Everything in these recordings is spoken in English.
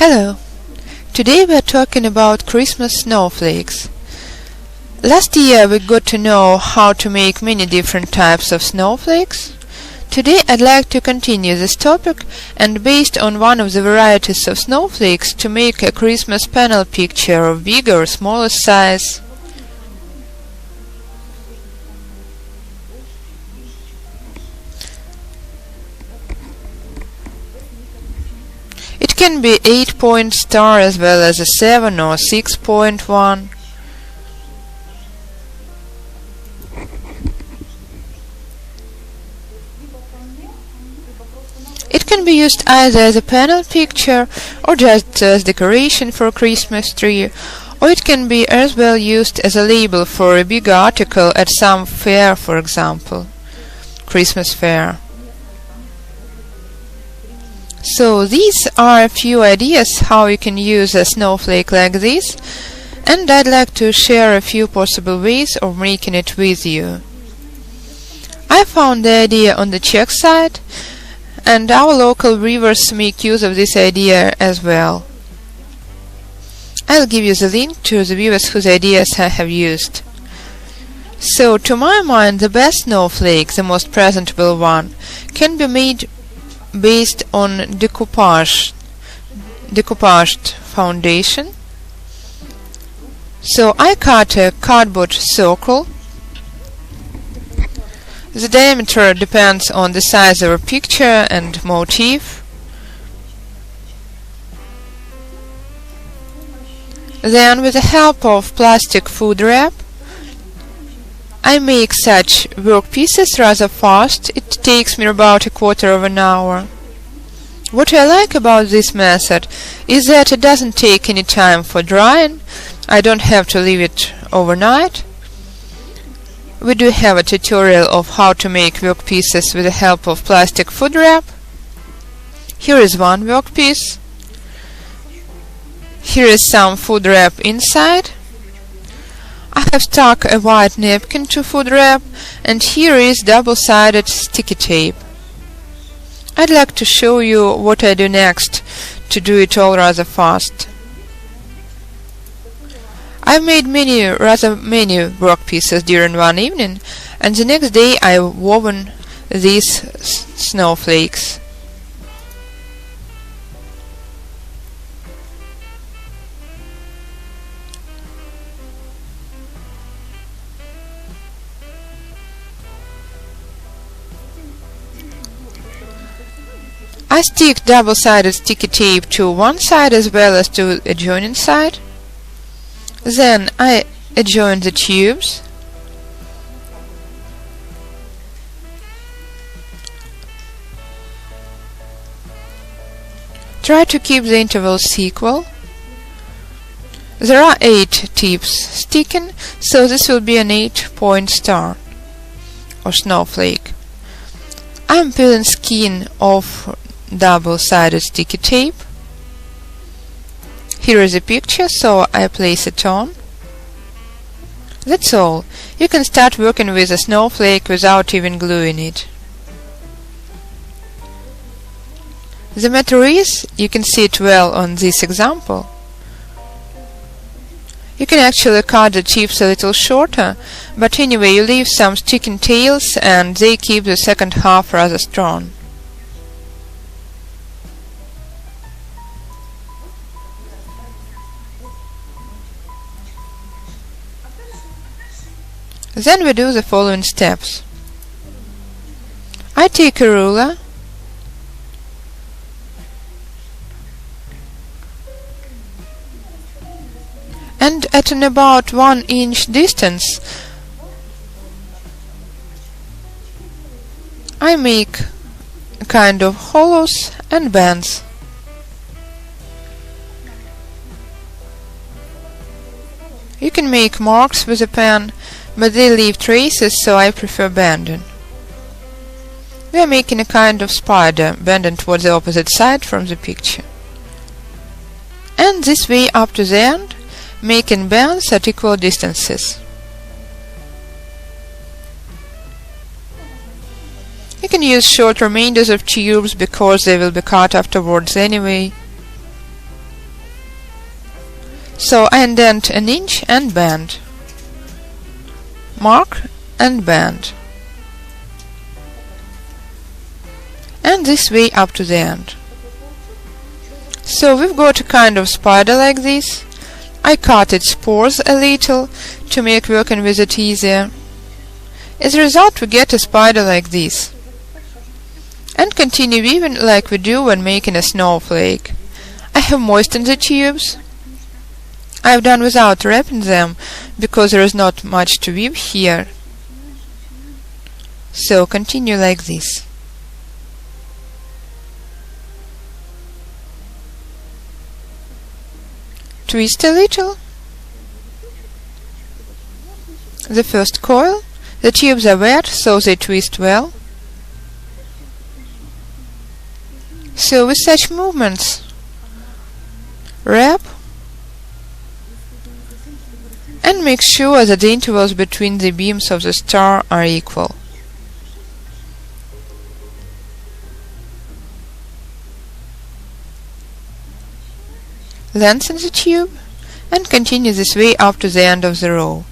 Hello! Today we are talking about Christmas snowflakes. Last year we got to know how to make many different types of snowflakes. Today I'd like to continue this topic and based on one of the varieties of snowflakes to make a Christmas panel picture of bigger or smaller size. It can be 8-point star as well as a 7 or 6-point one. It can be used either as a panel picture or just as decoration for a Christmas tree, or it can be as well used as a label for a big article at some fair, for example, Christmas fair. So these are a few ideas how you can use a snowflake like this, and I'd like to share a few possible ways of making it with you. I found the idea on the Czech site, and our local weavers make use of this idea as well. I'll give you the link to the weavers whose ideas I have used. So, to my mind, the best snowflake, the most presentable one, can be made based on decoupaged foundation. So I cut a cardboard circle. The diameter depends on the size of a picture and motif. Then, with the help of plastic food wrap, I make such work pieces rather fast. It takes me about a quarter of an hour. What I like about this method is that it doesn't take any time for drying. I don't have to leave it overnight. We do have a tutorial of how to make work pieces with the help of plastic food wrap. Here is one work piece. Here is some food wrap inside. I have stuck a white napkin to food wrap, and here is double-sided sticky tape. I'd like to show you what I do next to do it all rather fast. I've made rather many work pieces during one evening, and the next day I've woven these snowflakes. I stick double-sided sticky tape to one side as well as to the adjoining side. Then I adjoin the tubes. Try to keep the intervals equal. There are 8 tips sticking, so this will be an 8-point star or snowflake. I'm peeling skin off double-sided sticky tape. Here is a picture, so I place it on. That's all. You can start working with a snowflake without even gluing it. The matter is, you can see it well on this example. You can actually cut the tips a little shorter, but anyway you leave some sticking tails and they keep the second half rather strong. Then we do the following steps. I take a ruler and at an about 1-inch distance I make a kind of hollows and bends. You can make marks with a pen, but they leave traces, so I prefer bending. We are making a kind of spider, bending towards the opposite side from the picture. And this way up to the end, making bends at equal distances. You can use short remainders of tubes because they will be cut afterwards anyway. So I indent an inch and bend. Mark and bend. And this way up to the end. So we've got a kind of spider like this. I cut its pores a little to make working with it easier. As a result, we get a spider like this. And continue weaving like we do when making a snowflake. I have moistened the tubes. I've done without wrapping them because there is not much to weave here. So continue like this. Twist a little. The first coil. The tubes are wet, so they twist well. So with such movements, wrap and make sure that the intervals between the beams of the star are equal. Lengthen the tube and continue this way up to the end of the row.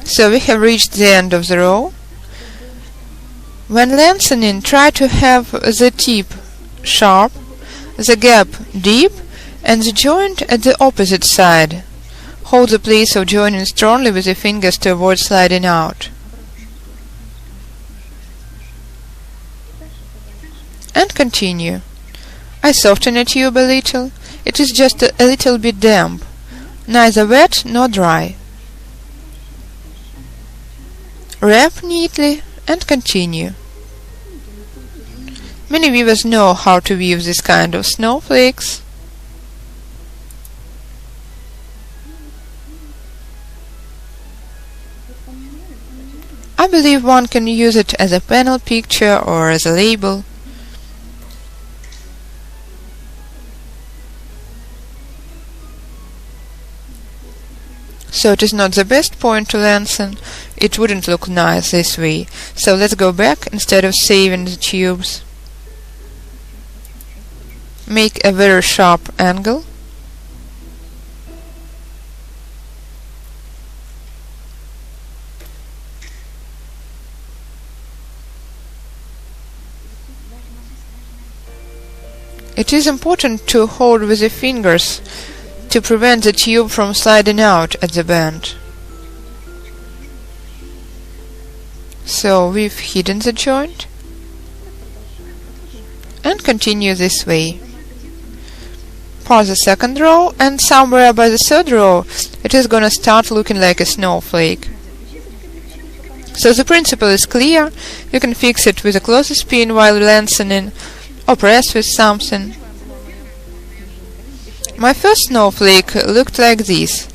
So we have reached the end of the row. When lengthening, try to have the tip sharp, the gap deep, and the joint at the opposite side. Hold the place of joining strongly with the fingers to avoid sliding out. And continue. I soften a tube a little. It is just a little bit damp, neither wet nor dry. Wrap neatly and continue. Many weavers know how to weave this kind of snowflakes. I believe one can use it as a panel picture or as a label. So it is not the best point to lengthen. It wouldn't look nice this way. So let's go back instead of saving the tubes. Make a very sharp angle. It is important to hold with the fingers to prevent the tube from sliding out at the bend. So we've hidden the joint and continue this way. Pause the second row, and somewhere by the third row it is gonna start looking like a snowflake. So the principle is clear. You can fix it with a clothespin while lengthening or press with something. My first snowflake looked like this.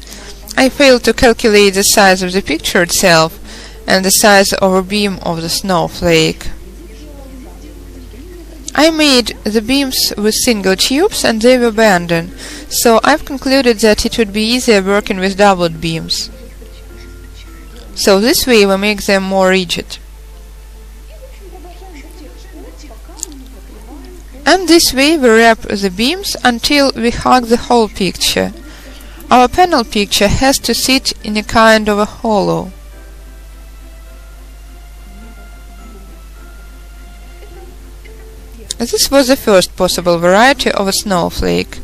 I failed to calculate the size of the picture itself and the size of a beam of the snowflake. I made the beams with single tubes and they were bending, so I've concluded that it would be easier working with doubled beams. So this way we make them more rigid. And this way we wrap the beams until we hug the whole picture. Our panel picture has to sit in a kind of a hollow. This was the first possible variety of a snowflake.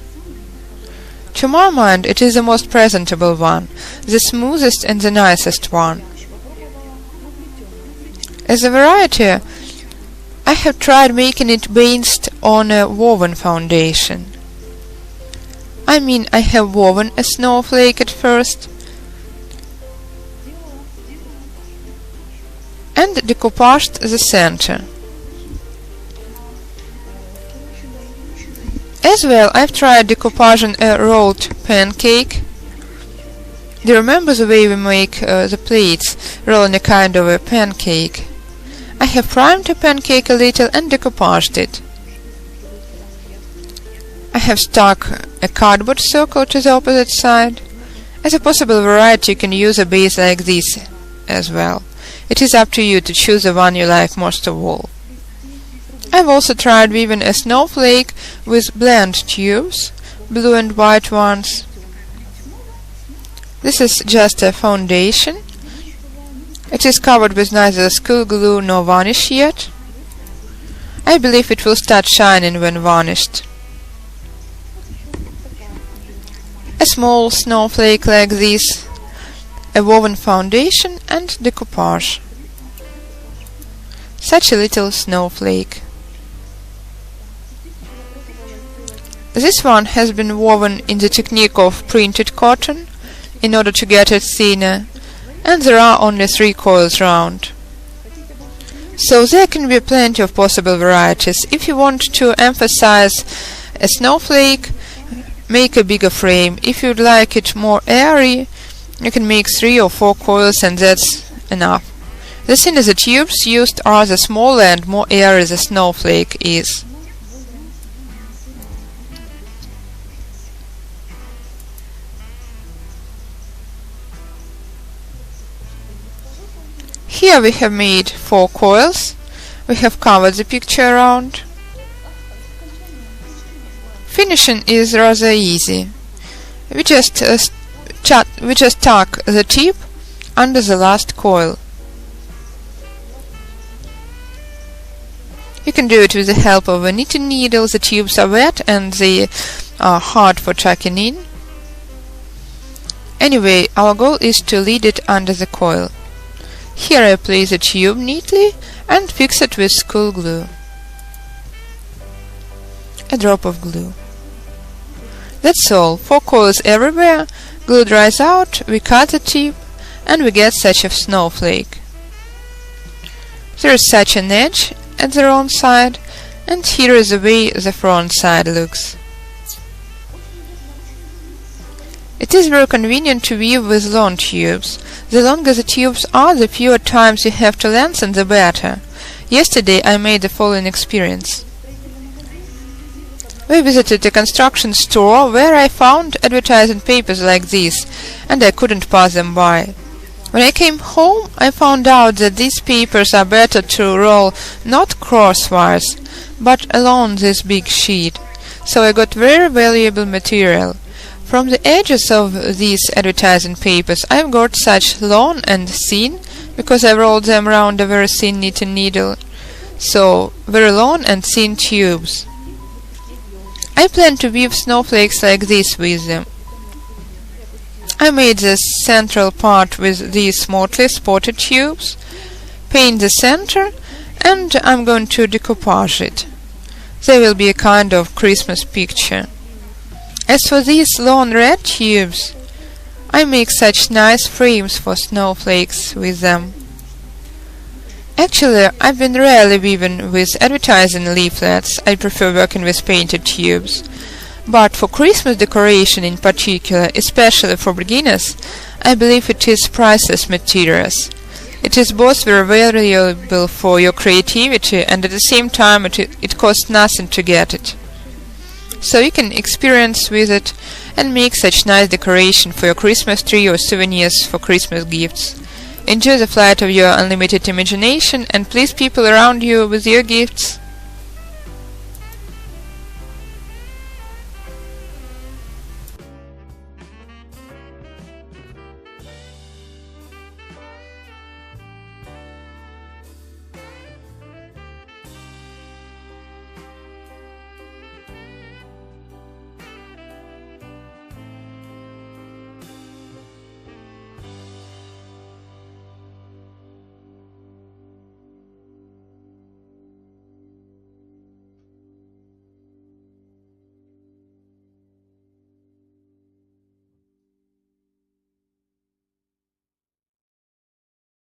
To my mind, it is the most presentable one, the smoothest and the nicest one. As a variety, I have tried making it based on a woven foundation. I mean, I have woven a snowflake at first and decoupaged the center. As well, I've tried decoupaging a rolled pancake. Do you remember the way we make the plates, rolling a kind of a pancake? I have primed a pancake a little and decoupaged it. I have stuck a cardboard circle to the opposite side. As a possible variety, you can use a base like this as well. It is up to you to choose the one you like most of all. I've also tried weaving a snowflake with blend tubes, blue and white ones. This is just a foundation. It is covered with neither school glue nor varnish yet. I believe it will start shining when varnished. A small snowflake like this, a woven foundation and decoupage. Such a little snowflake. This one has been woven in the technique of printed cotton in order to get it thinner, and there are only 3 coils round. So there can be plenty of possible varieties. If you want to emphasize a snowflake, make a bigger frame. If you'd like it more airy, you can make 3 or 4 coils and that's enough. The thing is, the tubes used are the smaller and more airy the snowflake is. Here we have made 4 coils. We have covered the picture around. Finishing is rather easy. We just tuck the tip under the last coil. You can do it with the help of a knitting needle. The tubes are wet and they are hard for tucking in. Anyway, our goal is to lead it under the coil. Here I place the tube neatly and fix it with school glue. A drop of glue. That's all. 4 coils everywhere. Glue dries out, we cut the tip, and we get such a snowflake. There is such an edge at the wrong side, and here is the way the front side looks. It is very convenient to weave with long tubes. The longer the tubes are, the fewer times you have to lengthen, the better. Yesterday I made the following experience. We visited a construction store where I found advertising papers like this, and I couldn't pass them by. When I came home, I found out that these papers are better to roll not crosswise, but along this big sheet. So I got very valuable material. From the edges of these advertising papers I've got such long and thin, because I rolled them around a very thin knitting needle, so very long and thin tubes. I plan to weave snowflakes like this with them. I made the central part with these motley spotted tubes, paint the center, and I'm going to decoupage it. There will be a kind of Christmas picture. As for these long red tubes, I make such nice frames for snowflakes with them. Actually, I've been rarely weaving with advertising leaflets. I prefer working with painted tubes. But for Christmas decoration in particular, especially for beginners, I believe it is priceless materials. It is both very valuable for your creativity and at the same time it costs nothing to get it. So you can experience with it and make such nice decoration for your Christmas tree or souvenirs for Christmas gifts. Enjoy the flight of your unlimited imagination and please people around you with your gifts.